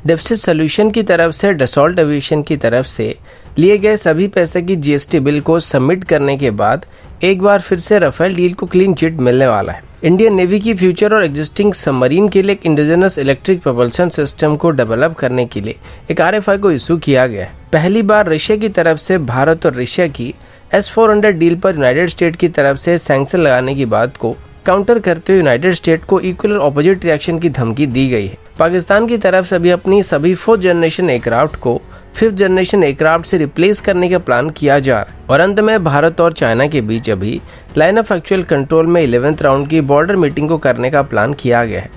Defence solution की तरफ से डसॉल्ट एविएशन की तरफ से लिए गए सभी पैसे की जीएसटी बिल को सबमिट करने के बाद एक बार फिर से राफेल डील को क्लीन चिट मिलने वाला है। इंडियन नेवी की फ्यूचर और एग्जिस्टिंग सबमरीन के लिए एक इंडिजिनस इलेक्ट्रिक प्रोपल्शन सिस्टम को डेवलप करने के लिए एक आरएफआई को इशू किया गया है। पहली बार रशिया की तरफ से भारत और रशिया की S-400 डील पर यूनाइटेड स्टेट की तरफ से सैंक्शन लगाने की बात को काउंटर करते हुए यूनाइटेड स्टेट को इक्वल और ऑपोजिट रिएक्शन की धमकी दी गई है। पाकिस्तान की तरफ से भी अपनी सभी 4th जनरेशन एयरक्राफ्ट को 5th जनरेशन एयरक्राफ्ट से रिप्लेस करने का प्लान किया जा रहा है। और अंत में भारत और चाइना के बीच अभी लाइन ऑफ एक्चुअल कंट्रोल में 11th राउंड की बॉर्डर मीटिंग को करने का प्लान किया गया है।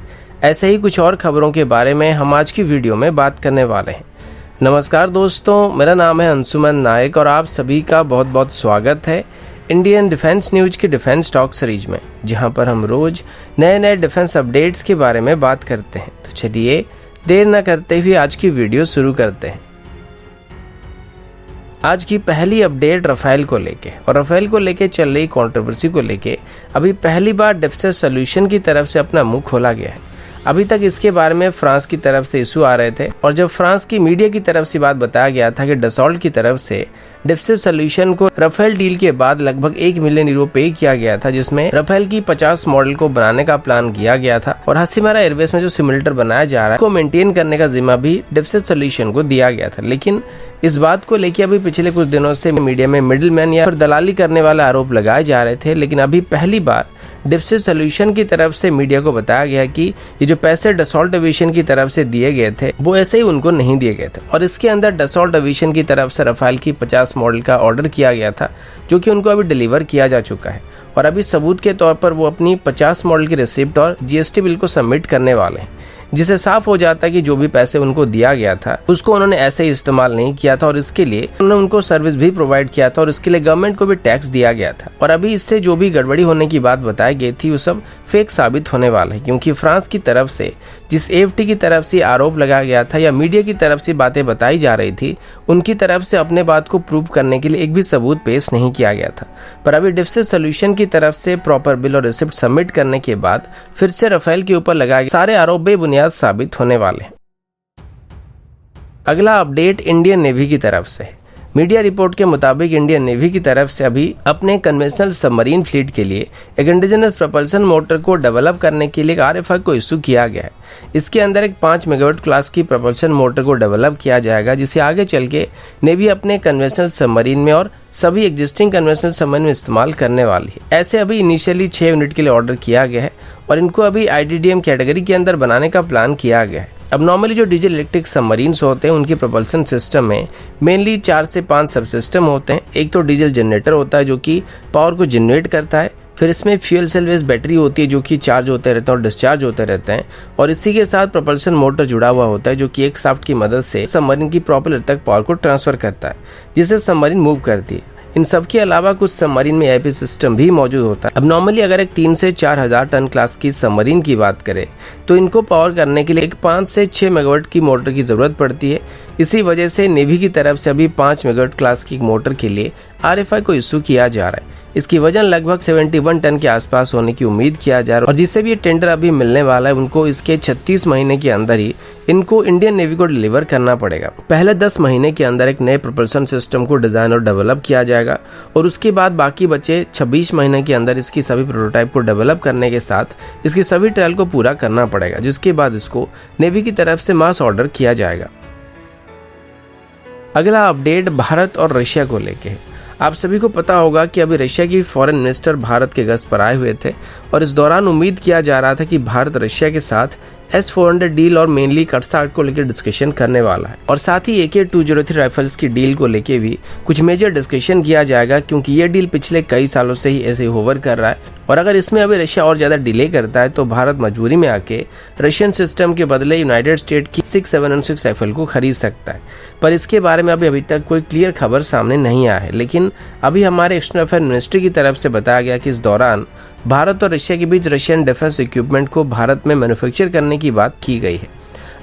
ऐसे ही कुछ और खबरों के बारे में हम आज की वीडियो में बात करने वाले हैं। नमस्कार दोस्तों, मेरा नाम है अंशुमन नायक और आप सभी का बहुत बहुत स्वागत है इंडियन डिफेंस न्यूज की डिफेंस टॉक सीरीज में, जहां पर हम रोज नए नए डिफेंस अपडेट्स के बारे में बात करते हैं। तो चलिए देर न करते हुए आज की वीडियो शुरू करते हैं। आज की पहली अपडेट राफेल को लेके और राफेल को लेके चल रही कंट्रोवर्सी को लेके अभी पहली बार डिफेंस सॉल्यूशन की तरफ से अपना मुंह खोला गया है। अभी तक इसके बारे में फ्रांस की तरफ से इशू आ रहे थे और जब फ्रांस की मीडिया की तरफ से बात बताया गया था कि डसॉल्ट की तरफ से डिफेंस सॉल्यूशन को राफेल डील के बाद लगभग 1 मिलियन यूरो पे किया गया था, जिसमें राफेल की 50 मॉडल को बनाने का प्लान किया गया था और हसीमारा एयरबेस में जो सिमुलेटर बनाया जा रहा है को मेंटेन करने का जिम्मा भी डिफेंस सॉल्यूशन को दिया गया था। लेकिन इस बात को लेकर अभी पिछले कुछ दिनों से मीडिया में मिडिलमैन या फिर दलाली करने वाले आरोप लगाए जा रहे थे, लेकिन अभी पहली बार डिफेंस सॉल्यूशन की तरफ से मीडिया को बताया गया कि ये जो पैसे डसॉल्ट एविएशन की तरफ से दिए गए थे वो ऐसे ही उनको नहीं दिए गए थे और इसके अंदर डसॉल्ट एविएशन की तरफ से राफेल की 50 मॉडल का ऑर्डर किया गया था, जो कि उनको अभी डिलीवर किया जा चुका है और अभी सबूत के तौर पर वो अपनी 50 मॉडल की रिसिप्ट और जीएसटी बिल को सबमिट करने वाले हैं, जिससे साफ हो जाता है कि जो भी पैसे उनको दिया गया था उसको उन्होंने ऐसे ही इस्तेमाल नहीं किया था और इसके लिए उन्होंने उनको सर्विस भी प्रोवाइड किया था और इसके लिए गवर्नमेंट को भी टैक्स दिया गया था। और अभी इससे जो भी गड़बड़ी होने की बात बताई गई थी वो सब फेक साबित होने वाला है, क्योंकि फ्रांस की तरफ से जिस एएफटी की तरफ से आरोप लगाया गया था या मीडिया की तरफ से बातें बताई जा रही थी, उनकी तरफ से अपने बात को प्रूव करने के लिए एक भी सबूत पेश नहीं किया गया था। पर अभी डिफेंस सॉल्यूशन की तरफ से प्रॉपर बिल और रिसिप्ट सबमिट करने के बाद फिर से राफेल के ऊपर लगाए गए सारे आरोप बेबुनियाद साबित होने वाले हैं। अगला अपडेट इंडियन नेवी की तरफ से। मीडिया रिपोर्ट के मुताबिक इंडियन नेवी की तरफ से अभी अपने कन्वेंशनल सबमरीन फ्लीट के लिए एक इंडिजिनस प्रोपल्शन मोटर को डेवलप करने के लिए एक आरएफआई को इशू किया गया है। इसके अंदर एक 5 मेगावाट क्लास की प्रोपल्शन मोटर को डेवलप किया जाएगा, जिसे आगे चल के नेवी अपने कन्वेंशनल सबमरीन में और सभी एग्जिस्टिंग कन्वेंशनल सबमरीन में इस्तेमाल करने वाली है। ऐसे अभी इनिशियली 6 यूनिट के लिए ऑर्डर किया गया है और इनको अभी IDDM कैटेगरी के अंदर बनाने का प्लान किया गया है। अब नॉर्मली जो डीजल इलेक्ट्रिक सबमरीन्स होते हैं उनके प्रोपल्शन सिस्टम में मेनली 4 से 5 सब सिस्टम होते हैं। एक तो डीजल जनरेटर होता है जो कि पावर को जनरेट करता है, फिर इसमें फ्यूल सेल बेस्ड बैटरी होती है जो कि चार्ज होते रहते हैं और डिस्चार्ज होते रहते हैं, और इसी के साथ प्रोपल्शन मोटर जुड़ा हुआ होता है जो कि एक शाफ्ट की मदद से सबमरीन की प्रोपेलर तक पावर को ट्रांसफर करता है, जिससे सबमरीन मूव करती है। इन सब के अलावा कुछ सबमरीन में एआईपी सिस्टम भी मौजूद होता है। अब नॉर्मली अगर एक 3 से 4,000 टन क्लास की सबमरीन की बात करें तो इनको पावर करने के लिए एक 5 से 6 मेगावाट की मोटर की जरूरत पड़ती है। इसी वजह से नेवी की तरफ से अभी 5 मेगावाट क्लास की मोटर के लिए आरएफआई को इशू किया जा रहा है। इसकी वजन लगभग 71 टन के आसपास होने की उम्मीद किया जा रहा है और जिससे भी ये टेंडर अभी मिलने वाला है उनको इसके 36 महीने के अंदर ही इनको इंडियन नेवी को डिलीवर करना पड़ेगा। पहले 10 महीने के अंदर एक नए प्रोपल्शन सिस्टम को डिजाइन और डेवलप किया जाएगा और उसके बाद बाकी बचे 26 महीने के अंदर इसकी सभी प्रोटोटाइप को डेवलप करने के साथ इसकी सभी ट्रायल को पूरा करना पड़ेगा, जिसके बाद इसको नेवी की तरफ से मास ऑर्डर किया जाएगा। अगला अपडेट भारत और रशिया को लेके है। आप सभी को पता होगा कि अभी रशिया की फॉरेन मिनिस्टर भारत के गस्त पर आए हुए थे और इस दौरान उम्मीद किया जा रहा था कि भारत रशिया के साथ S-400 डील और मेनली कटसाट को लेकर डिस्कशन करने वाला है और साथ ही AK-203 राइफल्स की डील को लेके भी कुछ मेजर डिस्कशन किया जाएगा, क्योंकि ये डील पिछले कई सालों से ही ऐसे होवर कर रहा है और अगर इसमें अभी रशिया और ज्यादा डिले करता है तो भारत मजबूरी में आके रशियन सिस्टम के बदले यूनाइटेड स्टेट की 6716 राइफल को खरीद सकता है। पर इसके बारे में अभी तक कोई क्लियर खबर सामने नहीं आया है, लेकिन अभी हमारे एक्सटर्नल अफेयर मिनिस्ट्री की तरफ से बताया गया कि इस दौरान भारत और रशिया के बीच रशियन डिफेंस इक्विपमेंट को भारत में मैन्युफैक्चर करने की बात की गई है।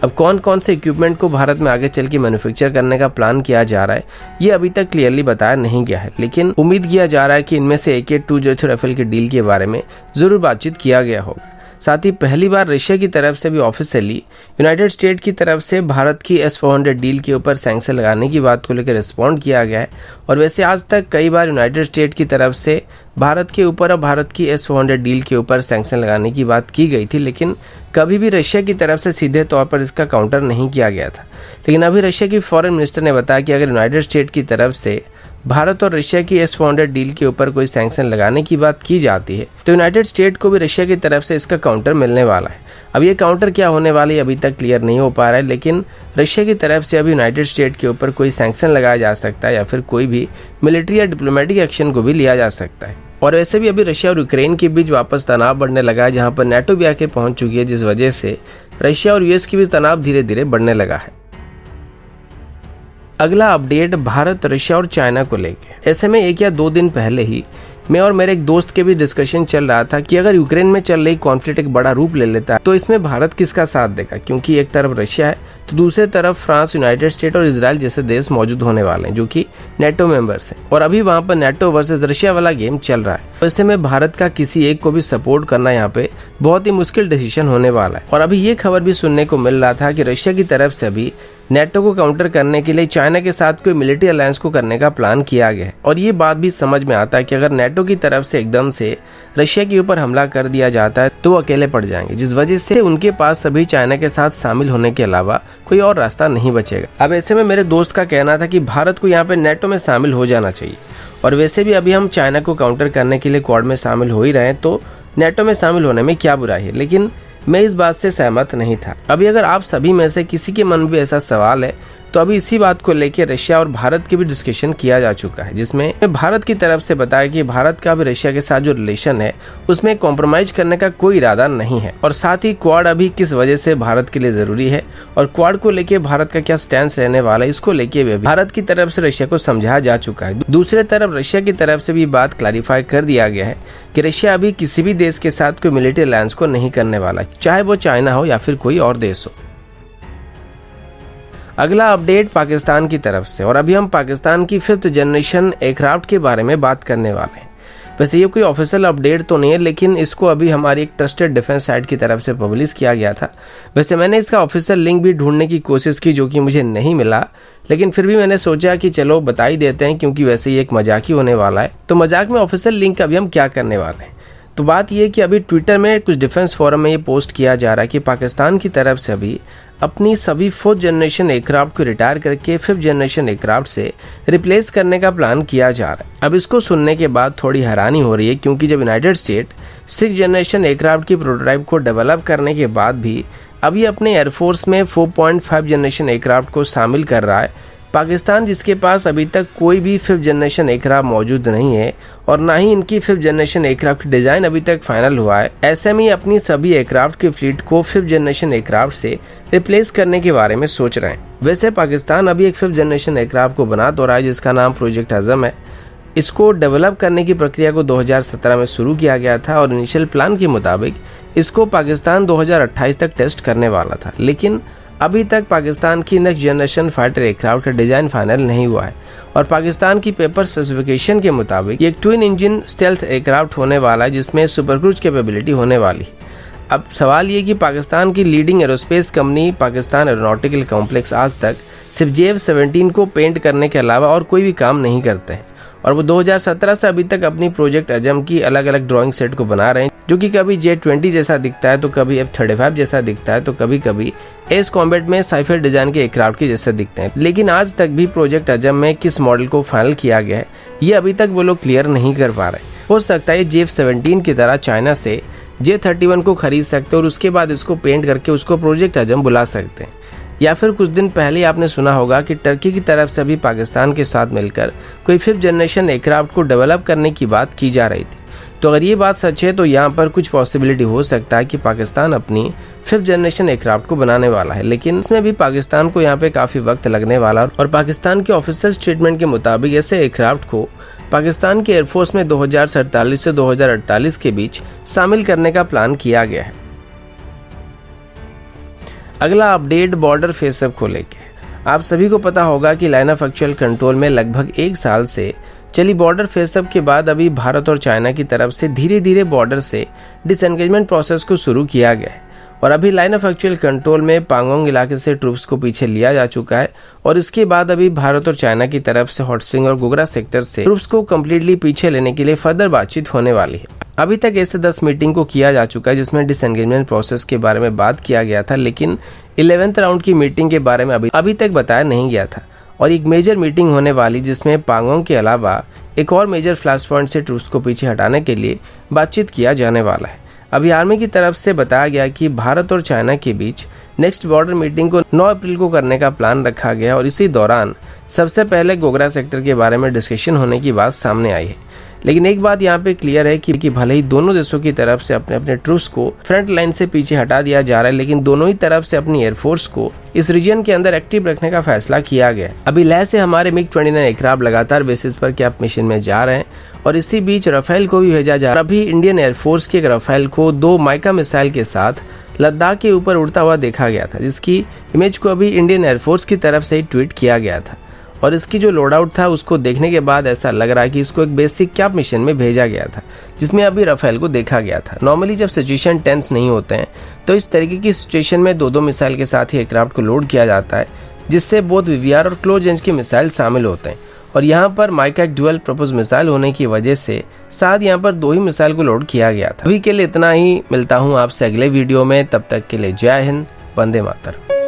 अब कौन कौन से इक्विपमेंट को भारत में आगे चल के मैन्युफैक्चर करने का प्लान किया जा रहा है ये अभी तक क्लियरली बताया नहीं गया है, लेकिन उम्मीद किया जा रहा है कि इनमें से AK-203 राइफल के डील के बारे में जरूर बातचीत किया गया होगा। साथ ही पहली बार रशिया की तरफ से भी ऑफिशियली यूनाइटेड स्टेट की तरफ से भारत की S-400 डील के ऊपर सैंक्शन लगाने की बात को लेकर रिस्पॉन्ड किया गया है। और वैसे आज तक कई बार यूनाइटेड स्टेट की तरफ से भारत के ऊपर और भारत की S-400 डील के ऊपर सैंक्शन लगाने की बात की गई थी, लेकिन कभी भी रशिया की तरफ से सीधे तौर पर इसका काउंटर नहीं किया गया था। लेकिन अभी रशिया की फॉरेन मिनिस्टर ने बताया कि अगर यूनाइटेड स्टेट की तरफ से भारत और रशिया की S-400 डील के ऊपर कोई सैंक्शन लगाने की बात की जाती है तो यूनाइटेड स्टेट को भी रशिया की तरफ से इसका काउंटर मिलने वाला है। अब ये काउंटर क्या होने वाली अभी तक क्लियर नहीं हो पा रहा है, लेकिन रशिया की तरफ से अभी यूनाइटेड स्टेट के ऊपर कोई सैंक्शन लगाया जा सकता है या फिर कोई भी मिलिट्री या डिप्लोमेटिक एक्शन को भी लिया जा सकता है। और वैसे भी अभी रशिया और यूक्रेन के बीच वापस तनाव बढ़ने लगा है, जहां पर नेटो भी आके पहुंच चुकी है, जिस वजह से रशिया और यूएस के बीच तनाव धीरे धीरे बढ़ने लगा है। अगला अपडेट भारत, रशिया और चाइना को लेके। ऐसे में 1 या 2 दिन पहले ही मैं और मेरे एक दोस्त के भी डिस्कशन चल रहा था कि अगर यूक्रेन में चल रही कॉन्फ्लिक्ट एक बड़ा रूप ले लेता है तो इसमें भारत किसका साथ देगा, क्योंकि एक तरफ रशिया है तो दूसरी तरफ फ्रांस, यूनाइटेड स्टेट और इजराइल जैसे देश मौजूद होने वाले हैं जो कि नेटो मेंबर्स हैं। और अभी वहां पर नेटो वर्सेस रशिया वाला गेम चल रहा है। तो ऐसे में भारत का किसी एक को भी सपोर्ट करना यहाँ पे बहुत ही मुश्किल डिसीजन होने वाला है। और अभी ये खबर भी सुनने को मिल रहा था कि रशिया की तरफ से अभी नेटो को काउंटर करने के लिए चाइना के साथ कोई मिलिट्री अलायंस को करने का प्लान किया गया है। और ये बात भी समझ में आता है कि अगर नेटो की तरफ से एकदम से रशिया के ऊपर हमला कर दिया जाता है तो वो अकेले पड़ जाएंगे, जिस वजह से उनके पास अभी चाइना के साथ शामिल होने के अलावा कोई और रास्ता नहीं बचेगा। अब ऐसे में मेरे दोस्त का कहना था कि भारत को यहाँ पे नेटो में शामिल हो जाना चाहिए। और वैसे भी अभी हम चाइना को काउंटर करने के लिए क्वाड में शामिल हो ही रहे हैं, तो नेटो में शामिल होने में क्या बुराई है। लेकिन मैं इस बात से सहमत नहीं था। अभी अगर आप सभी में से किसी के मन में ऐसा सवाल है तो अभी इसी बात को लेकर रशिया और भारत की भी डिस्कशन किया जा चुका है, जिसमें भारत की तरफ से बताया कि भारत का भी रशिया के साथ जो रिलेशन है उसमें कॉम्प्रोमाइज करने का कोई इरादा नहीं है। और साथ ही क्वाड अभी किस वजह से भारत के लिए जरूरी है और क्वाड को लेके भारत का क्या स्टैंड रहने वाला है, इसको लेके भी भारत की तरफ से रशिया को समझाया जा चुका है। दूसरी तरफ रशिया की तरफ से भी बात क्लैरिफाई कर दिया गया है कि रशिया अभी किसी भी देश के साथ कोई मिलिट्री अलायंस को नहीं करने वाला, चाहे वो चाइना हो या फिर कोई और देश हो। अगला अपडेट पाकिस्तान की तरफ से, और अभी हम पाकिस्तान की 5th जनरेशन एयरक्राफ्ट के बारे में बात करने वाले हैं। वैसे ये कोई ऑफिशियल अपडेट तो नहीं है, लेकिन इसको अभी हमारी एक ट्रस्टेड डिफेंस साइट की तरफ से पब्लिश किया गया था। वैसे मैंने इसका ऑफिशियल लिंक भी ढूंढने की कोशिश की जो कि मुझे नहीं मिला, लेकिन फिर भी मैंने सोचा कि चलो बता ही देते हैं, क्योंकि वैसे ही एक मजाक ही होने वाला है। तो मजाक में ऑफिशियल लिंक अभी हम क्या करने वाले हैं। तो बात यह कि अभी ट्विटर में कुछ डिफेंस फोरम में ये पोस्ट किया जा रहा है कि पाकिस्तान की तरफ से अभी अपनी सभी 4th जनरेशन एयरक्राफ्ट को रिटायर करके 5th जनरेशन एयरक्राफ्ट से रिप्लेस करने का प्लान किया जा रहा है। अब इसको सुनने के बाद थोड़ी हैरानी हो रही है, क्योंकि जब United state 6th generation aircraft की प्रोटोटाइप को डेवलप करने के बाद भी अभी अपने एयरफोर्स में 4.5 जनरेशन एयरक्राफ्ट को शामिल कर रहा है, पाकिस्तान जिसके पास अभी तक कोई भी 5th जनरेशन एयरक्राफ्ट मौजूद नहीं है और ना ही इनकी 5th जनरेशन एयरक्राफ्ट की डिजाइन अभी तक फाइनल हुआ है, ऐसे में अपनी सभी एयरक्राफ्ट की फ्लीट को 5th जनरेशन एयरक्राफ्ट से रिप्लेस करने के बारे में सोच रहे हैं। वैसे पाकिस्तान अभी एक 5th जनरेशन एयरक्राफ्ट को बना तो रहा है जिसका नाम प्रोजेक्ट आजम है। इसको डेवलप करने की प्रक्रिया को 2017 में शुरू किया गया था और इनिशियल प्लान के मुताबिक इसको पाकिस्तान 2028 तक टेस्ट करने वाला था, लेकिन अभी तक पाकिस्तान की नेक्स्ट जनरेशन फाइटर एयरक्राफ्ट का डिजाइन फाइनल नहीं हुआ है। और पाकिस्तान की पेपर स्पेसिफिकेशन के मुताबिक ये एक ट्विन इंजन स्टेल्थ एयरक्राफ्ट होने वाला है जिसमें सुपर क्रूज कैपेबिलिटी होने वाली है। अब सवाल ये कि पाकिस्तान की leading aerospace company Pakistan aeronautical complex आज तक सिर्फ JF-17 को पेंट करने के अलावा और कोई भी काम नहीं करते हैं, और वो 2017 से अभी तक अपनी प्रोजेक्ट अजम की अलग अलग ड्राइंग सेट को बना रहे हैं, जो कि कभी J-20 जैसा दिखता है तो कभी F-35 जैसा दिखता है तो कभी कभी एस कॉम्बैट में साइफर डिजाइन के एयरक्राफ्ट के जैसे दिखते हैं। लेकिन आज तक भी प्रोजेक्ट अजम में किस मॉडल को फाइनल किया गया है ये अभी तक वो लोग क्लियर नहीं कर पा रहे। हो सकता है JF-17 की तरह चाइना से J-31 को खरीद सकते और उसके बाद इसको पेंट करके उसको प्रोजेक्ट अजम बुला सकते हैं। या फिर कुछ दिन पहले आपने सुना होगा कि टर्की की तरफ से भी पाकिस्तान के साथ मिलकर कोई 5th जनरेशन एयरक्राफ्ट को डेवलप करने की बात की जा रही थी। तो अगर ये बात सच है तो यहाँ पर कुछ पॉसिबिलिटी हो सकता है कि पाकिस्तान अपनी 5th जनरेशन एयरक्राफ्ट को बनाने वाला है, लेकिन इसमें भी पाकिस्तान को यहाँ पे काफी वक्त लगने वाला। और पाकिस्तान के ऑफिशियल स्टेटमेंट के मुताबिक ऐसे एयरक्राफ्ट को पाकिस्तान के एयरफोर्स में 2047 से 2048 के बीच शामिल करने का प्लान किया गया है। अगला अपडेट बॉर्डर फेसअप को लेके। आप सभी को पता होगा कि लाइन ऑफ एक्चुअल कंट्रोल में लगभग 1 साल से चलिए बॉर्डर फेसअप के बाद अभी भारत और चाइना की तरफ से धीरे धीरे बॉर्डर से डिसएंगेजमेंट प्रोसेस को शुरू किया गया है और अभी लाइन ऑफ एक्चुअल कंट्रोल में पांगोंग इलाके से ट्रूप्स को पीछे लिया जा चुका है और इसके बाद अभी भारत और चाइना की तरफ से हॉट स्प्रिंग और गोगरा सेक्टर से ट्रूप्स को कम्प्लीटली पीछे लेने के लिए फर्दर बातचीत होने वाली है। अभी तक ऐसे 10 मीटिंग को किया जा चुका है जिसमें डिसएंगेजमेंट प्रोसेस के बारे में बात किया गया था, लेकिन 11th राउंड की मीटिंग के बारे में अभी तक बताया नहीं गया था और एक मेजर मीटिंग होने वाली जिसमें पांगोंग के अलावा एक और मेजर फ्लैश पॉइंट से ट्रूप्स को पीछे हटाने के लिए बातचीत किया जाने वाला है। अभी आर्मी की तरफ से बताया गया कि भारत और चाइना के बीच नेक्स्ट बॉर्डर मीटिंग को 9 अप्रैल को करने का प्लान रखा गया और इसी दौरान सबसे पहले गोगरा सेक्टर के बारे में डिस्कशन होने की बात सामने आई है। लेकिन एक बात यहाँ पे क्लियर है कि भले ही दोनों देशों की तरफ से अपने अपने ट्रूप्स को फ्रंट लाइन से पीछे हटा दिया जा रहा है, लेकिन दोनों ही तरफ से अपनी एयरफोर्स को इस रीजन के अंदर एक्टिव रखने का फैसला किया गया। अभी लेह से हमारे MiG-29 एयरक्राफ्ट लगातार बेसिस पर कैप मिशन में जा रहे हैं और इसी बीच राफेल को भी भेजा जा रहा है। अभी इंडियन एयरफोर्स के राफेल को 2 माइका मिसाइल के साथ लद्दाख के ऊपर उड़ता हुआ देखा गया था, जिसकी इमेज को अभी इंडियन एयरफोर्स की तरफ से ही ट्वीट किया गया था और इसकी जो लोड आउट था उसको देखने के बाद ऐसा लग रहा है कि इसको एक बेसिक कैप मिशन में भेजा गया था जिसमें अभी राफेल को देखा गया था। नॉर्मली जब सिचुएशन टेंस नहीं होते हैं तो इस तरीके की सिचुएशन में 2-2 मिसाइल के साथ ही एयरक्राफ्ट को लोड किया जाता है, जिससे बोथ VVR और क्लोज रेंज के मिसाइल शामिल होते हैं और यहाँ पर माइका एक ड्यूअल पर्पस मिसाइल होने की वजह से साथ यहाँ पर 2 ही मिसाइल को लोड किया गया था। अभी के लिए इतना ही, मिलता हूँ आपसे अगले वीडियो में, तब तक के लिए जय हिंद, वंदे मातरम।